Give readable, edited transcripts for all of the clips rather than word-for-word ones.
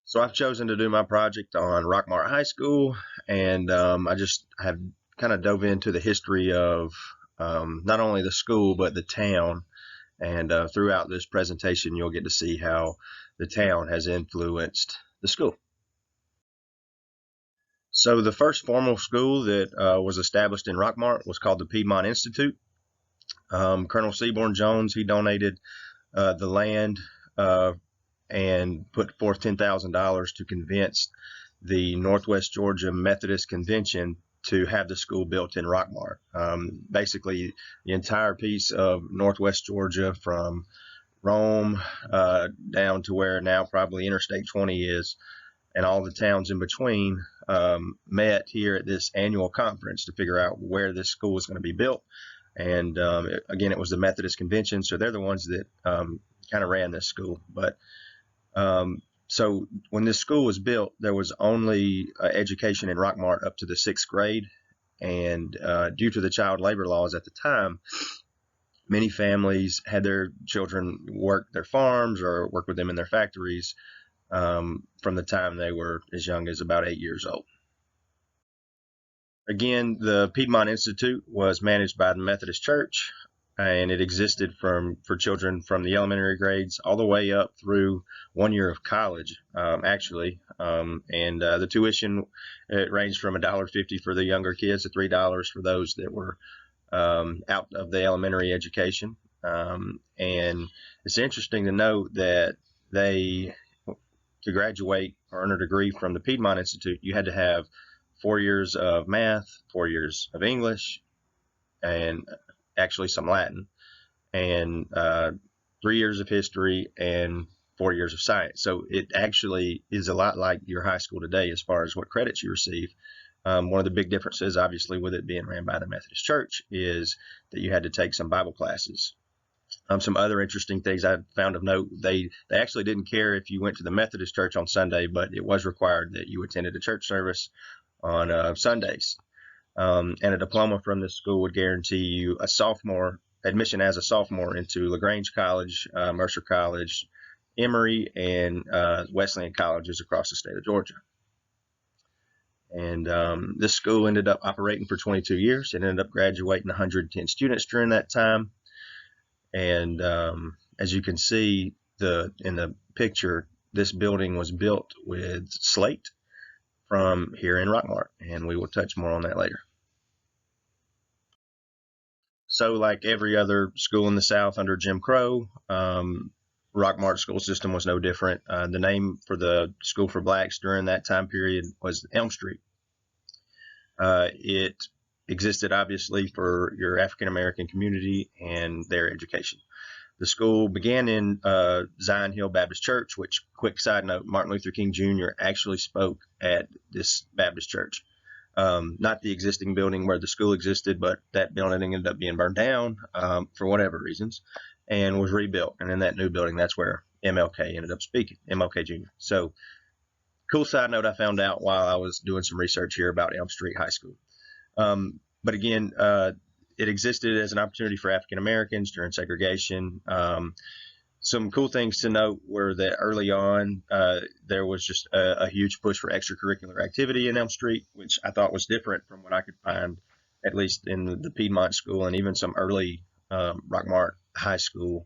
So I've chosen to do my project on Rockmart High School, and I just have kind of dove into the history of not only the school but the town. And throughout this presentation, you'll get to see how the town has influenced the school. So the first formal school that was established in Rockmart was called the Piedmont Institute. Colonel Seaborn Jones, he donated the land and put forth $10,000 to convince the Northwest Georgia Methodist Convention to have the school built in Rockmart. Basically, the entire piece of Northwest Georgia from Rome down to where now probably Interstate 20 is, and all the towns in between met here at this annual conference to figure out where this school was going to be built. And again, it was the Methodist Convention, so they're the ones that kind of ran this school. But so when this school was built, there was only education in Rockmart up to the 6th grade. And due to the child labor laws at the time, many families had their children work their farms or work with them in their factories from the time they were as young as about 8 years old. Again, the Piedmont Institute was managed by the Methodist Church, and it existed for children from the elementary grades all the way up through 1 year of college, actually. And the tuition, it ranged from $1.50 for the younger kids to $3 for those that were out of the elementary education. And it's interesting to note that to graduate or earn a degree from the Piedmont Institute, you had to have 4 years of math, 4 years of English, and actually some Latin, and 3 years of history, and 4 years of science. So it actually is a lot like your high school today as far as what credits you receive. One of the big differences, obviously, with it being ran by the Methodist Church is that you had to take some Bible classes. Some other interesting things I found of note, they actually didn't care if you went to the Methodist Church on Sunday, but it was required that you attended a church service on Sundays. And a diploma from this school would guarantee you admission as a sophomore into LaGrange College, Mercer College, Emory, and Wesleyan colleges across the state of Georgia. And this school ended up operating for 22 years. It ended up graduating 110 students during that time. And as you can see in the picture, this building was built with slate from here in Rockmart, and we will touch more on that later. So like every other school in the South under Jim Crow, Rockmart school system was no different. The name for the school for blacks during that time period was Elm Street. It existed obviously for your African American community and their education. The school began in Zion Hill Baptist Church, which, quick side note, Martin Luther King Jr. actually spoke at this Baptist church. Not the existing building where the school existed, but that building ended up being burned down for whatever reasons and was rebuilt. And in that new building, that's where MLK ended up speaking, MLK Jr. So cool side note I found out while I was doing some research here about Elm Street High School. But again, it existed as an opportunity for African Americans during segregation. Some cool things to note were that early on, there was just a huge push for extracurricular activity in Elm Street, which I thought was different from what I could find, at least in the Piedmont School and even some early Rockmart High School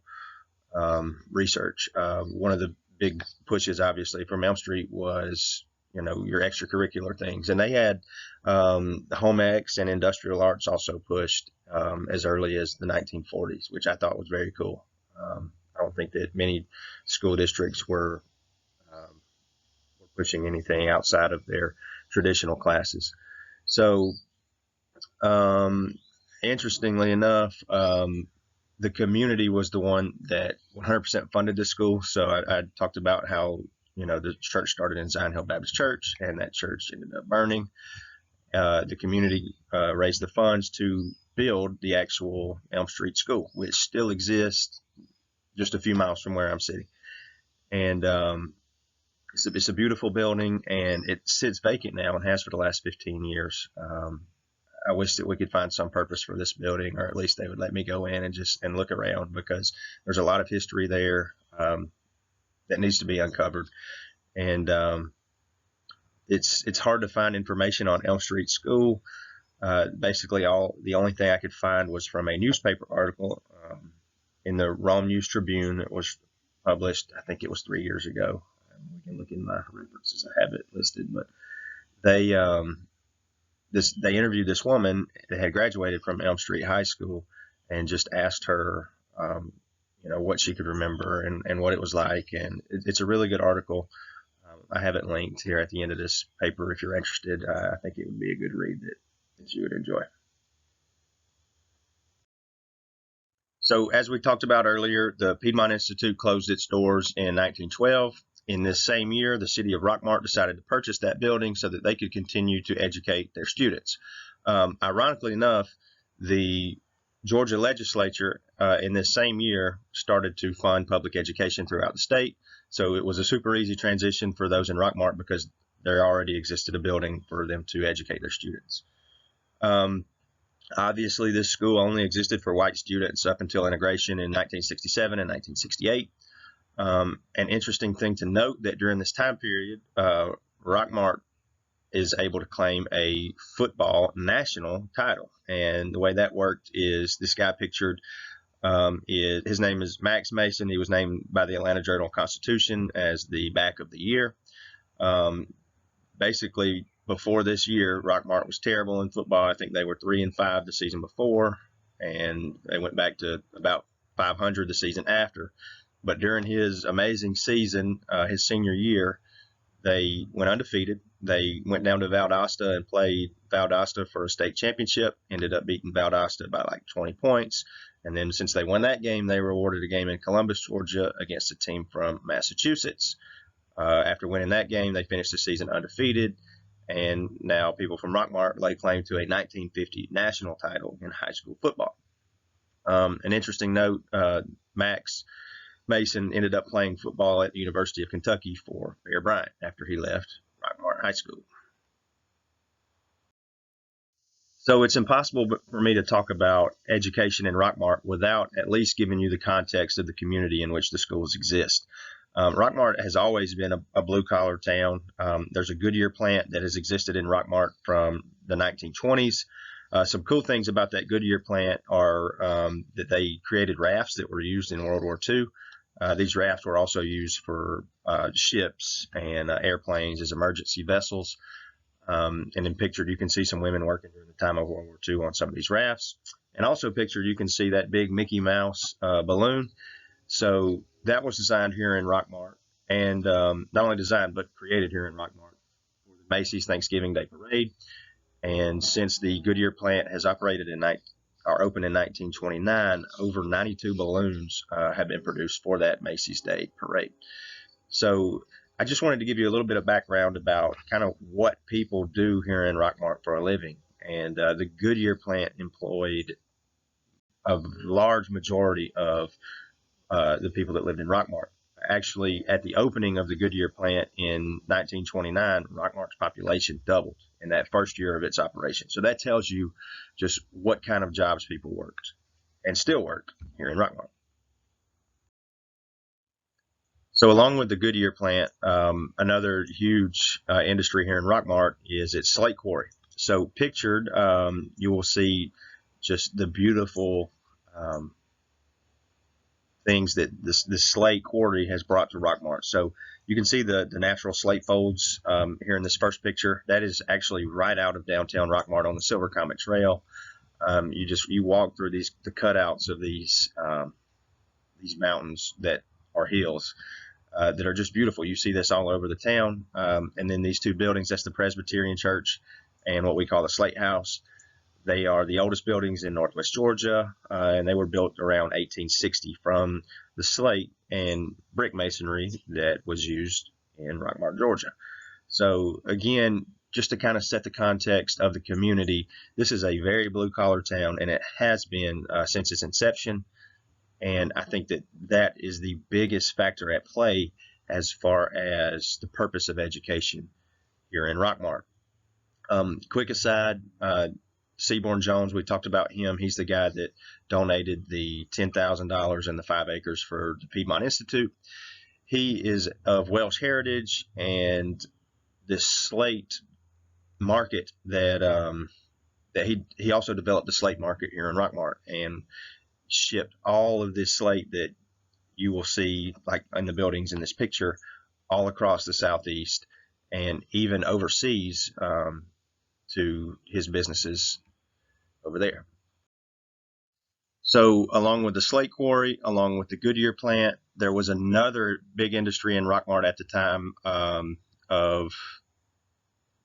research. One of the big pushes, obviously, from Elm Street was your extracurricular things, and they had home ec and industrial arts also pushed as early as the 1940s, which I thought was very cool. I don't think that many school districts were pushing anything outside of their traditional classes. So interestingly enough, the community was the one that 100% funded the school. So I talked about how the church started in Zion Hill Baptist Church, and that church ended up burning. The community raised the funds to build the actual Elm Street School, which still exists just a few miles from where I'm sitting. And it's a beautiful building, and it sits vacant now and has for the last 15 years. I wish that we could find some purpose for this building, or at least they would let me go in and look around, because there's a lot of history there that needs to be uncovered. and it's hard to find information on Elm Street School. Basically, the only thing I could find was from a newspaper article in the Rome News Tribune that was published. I think it was 3 years ago. We can look in my references. I have it listed, but they they interviewed this woman that had graduated from Elm Street High School and just asked her, what she could remember and what it was like. And it's a really good article. I have it linked here at the end of this paper if you're interested. I think it would be a good read that you would enjoy. So as we talked about earlier, the Piedmont Institute closed its doors in 1912. In this same year, the city of Rockmart decided to purchase that building so that they could continue to educate their students. Ironically enough, the Georgia legislature in this same year started to fund public education throughout the state. So it was a super easy transition for those in Rockmart because there already existed a building for them to educate their students. Obviously, this school only existed for white students up until integration in 1967 and 1968. An interesting thing to note that during this time period, Rockmart is able to claim a football national title. And the way that worked is this guy pictured, his name is Max Mason. He was named by the Atlanta Journal-Constitution as the back of the year. Basically, before this year, Rockmart was terrible in football. I think they were 3-5 the season before, and they went back to about 500 the season after. But during his amazing season, his senior year, they went undefeated. They went down to Valdosta and played Valdosta for a state championship, ended up beating Valdosta by like 20 points. And then since they won that game, they were awarded a game in Columbus, Georgia against a team from Massachusetts. After winning that game, they finished the season undefeated. And now people from Rockmart lay claim to a 1950 national title in high school football. An interesting note, Max Mason ended up playing football at the University of Kentucky for Bear Bryant after he left Rockmart High School. So it's impossible for me to talk about education in Rockmart without at least giving you the context of the community in which the schools exist. Rockmart has always been a blue-collar town. There's a Goodyear plant that has existed in Rockmart from the 1920s. Some cool things about that Goodyear plant are that they created rafts that were used in World War II. These rafts were also used for ships and airplanes as emergency vessels. And in pictured, you can see some women working during the time of World War II on some of these rafts. And also pictured, you can see that big Mickey Mouse balloon. So that was designed here in Rockmart, and not only designed, but created here in Rockmart for the Macy's Thanksgiving Day Parade. And since the Goodyear plant has operated opened in 1929, over 92 balloons have been produced for that Macy's Day Parade. So I just wanted to give you a little bit of background about kind of what people do here in Rockmart for a living. And the Goodyear plant employed a large majority of the people that lived in Rockmart. Actually, at the opening of the Goodyear plant in 1929, Rockmart's population doubled in that first year of its operation. So that tells you just what kind of jobs people worked and still work here in Rockmart. So along with the Goodyear plant, another huge industry here in Rockmart is its slate quarry. So pictured, you will see just the beautiful things that this slate quarry has brought to Rockmart. So you can see the natural slate folds here in this first picture. That is actually right out of downtown Rockmart on the Silver Comet Trail. You walk through the cutouts of these mountains that are hills that are just beautiful. You see this all over the town. And then these two buildings, that's the Presbyterian Church and what we call the Slate House. They are the oldest buildings in Northwest Georgia, and they were built around 1860 from the slate and brick masonry that was used in Rockmart, Georgia. So again, just to kind of set the context of the community, this is a very blue-collar town, and it has been since its inception. And I think that is the biggest factor at play as far as the purpose of education here in Rockmart. Quick aside, Seaborn Jones, we talked about him. He's the guy that donated the $10,000 and the 5 acres for the Piedmont Institute. He is of Welsh heritage, and this slate market that he also developed the slate market here in Rockmart and shipped all of this slate that you will see like in the buildings in this picture all across the Southeast and even overseas to his businesses over there. So along with the slate quarry, along with the Goodyear plant, there was another big industry in Rockmart at the time of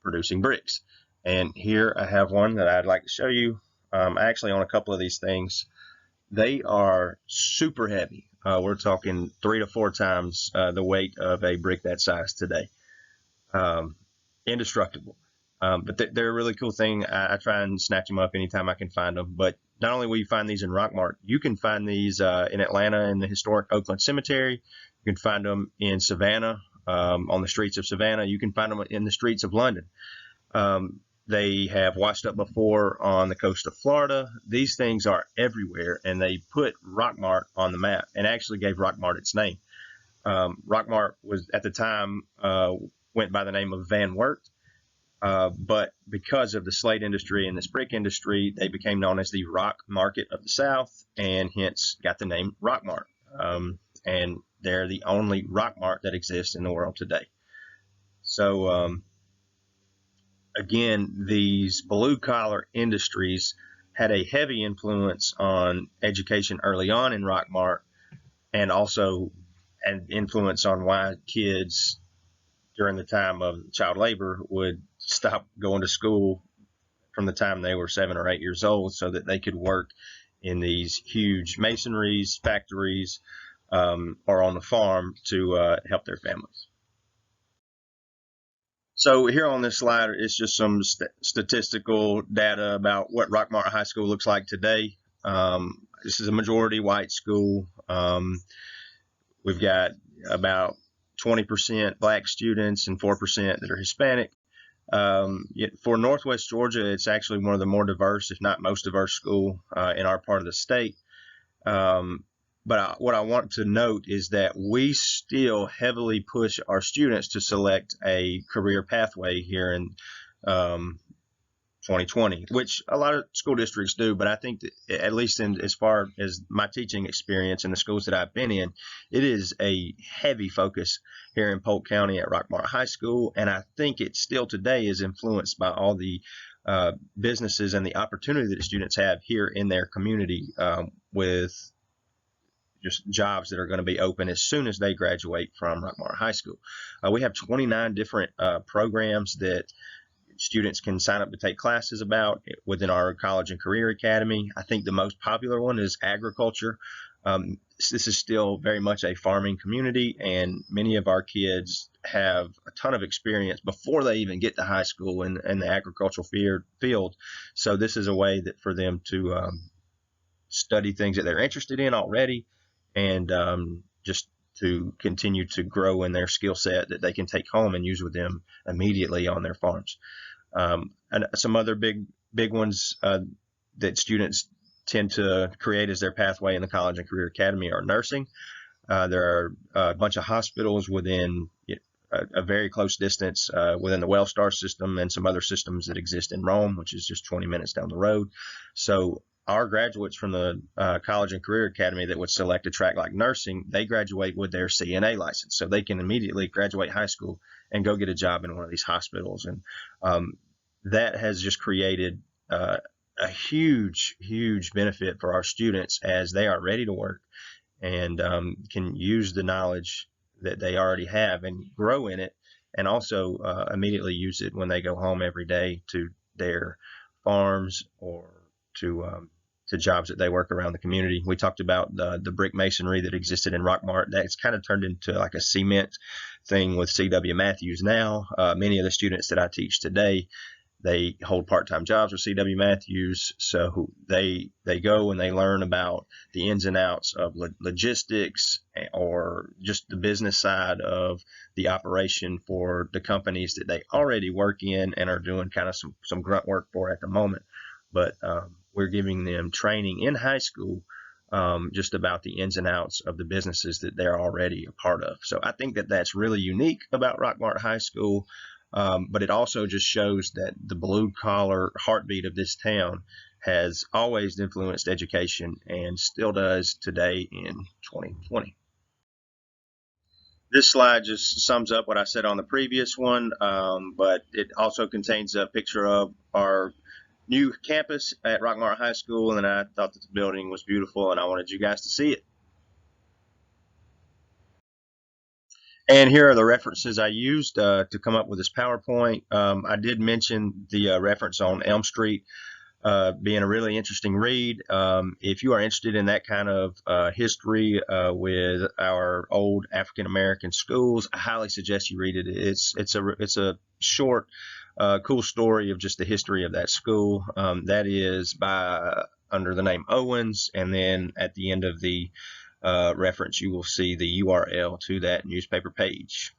producing bricks. And here I have one that I'd like to show you. I actually own a couple of these things. They are super heavy. We're talking 3 to 4 times the weight of a brick that size today. Indestructible. But they're a really cool thing. I try and snatch them up anytime I can find them. But not only will you find these in Rockmart, you can find these in Atlanta in the historic Oakland Cemetery. You can find them in Savannah, on the streets of Savannah. You can find them in the streets of London. They have washed up before on the coast of Florida. These things are everywhere, and they put Rockmart on the map and actually gave Rockmart its name. Rockmart was at the time went by the name of Van Wert, but because of the slate industry and this brick industry, they became known as the Rock Market of the South, and hence got the name Rockmart. And they're the only Rockmart that exists in the world today. So again, these blue-collar industries had a heavy influence on education early on in Rockmart, and also an influence on why kids during the time of child labor would stop going to school from the time they were 7 or 8 years old so that they could work in these huge masonries, factories, or on the farm to help their families. So here on this slide is just some statistical data about what Rockmart High School looks like today. This is a majority white school. We've got about 20% black students and 4% that are Hispanic. For Northwest Georgia, it's actually one of the more diverse, if not most diverse school in our part of the state. But what I want to note is that we still heavily push our students to select a career pathway here in 2020, which a lot of school districts do. But I think that, at least as far as my teaching experience in the schools that I've been in, it is a heavy focus here in Polk County at Rockmart High School. And I think it still today is influenced by all the businesses and the opportunity that the students have here in their community with just jobs that are going to be open as soon as they graduate from Rockmart High School. We have 29 different programs that students can sign up to take classes about within our College and Career Academy. I think the most popular one is agriculture. This is still very much a farming community, and many of our kids have a ton of experience before they even get to high school in the agricultural field. So this is a way that for them to study things that they're interested in already, and just to continue to grow in their skill set that they can take home and use with them immediately on their farms. And some other big ones that students tend to create as their pathway in the College and Career Academy are nursing. There are a bunch of hospitals within a very close distance within the Wellstar system and some other systems that exist in Rome, which is just 20 minutes down the road. So our graduates from the College and Career Academy that would select a track like nursing, they graduate with their CNA license. So they can immediately graduate high school and go get a job in one of these hospitals. And that has just created a huge benefit for our students as they are ready to work and can use the knowledge that they already have and grow in it, and also immediately use it when they go home every day to their farms or to jobs that they work around the community. We talked about the brick masonry that existed in Rockmart. That's kind of turned into like a cement thing with C.W. Matthews now. Many of the students that I teach today, they hold part-time jobs with C.W. Matthews, so they go and they learn about the ins and outs of logistics or just the business side of the operation for the companies that they already work in and are doing kind of some grunt work for at the moment. But we're giving them training in high school just about the ins and outs of the businesses that they're already a part of. So I think that that's really unique about Rockmart High School, but it also just shows that the blue collar heartbeat of this town has always influenced education and still does today in 2020. This slide just sums up what I said on the previous one, but it also contains a picture of our new campus at Rockmart High School, and I thought that the building was beautiful, and I wanted you guys to see it. And here are the references I used to come up with this PowerPoint. I did mention the reference on Elm Street being a really interesting read. If you are interested in that kind of history with our old African American schools, I highly suggest you read it. It's a short, cool story of just the history of that school. That is by under the name Owens, and then at the end of the reference, you will see the URL to that newspaper page.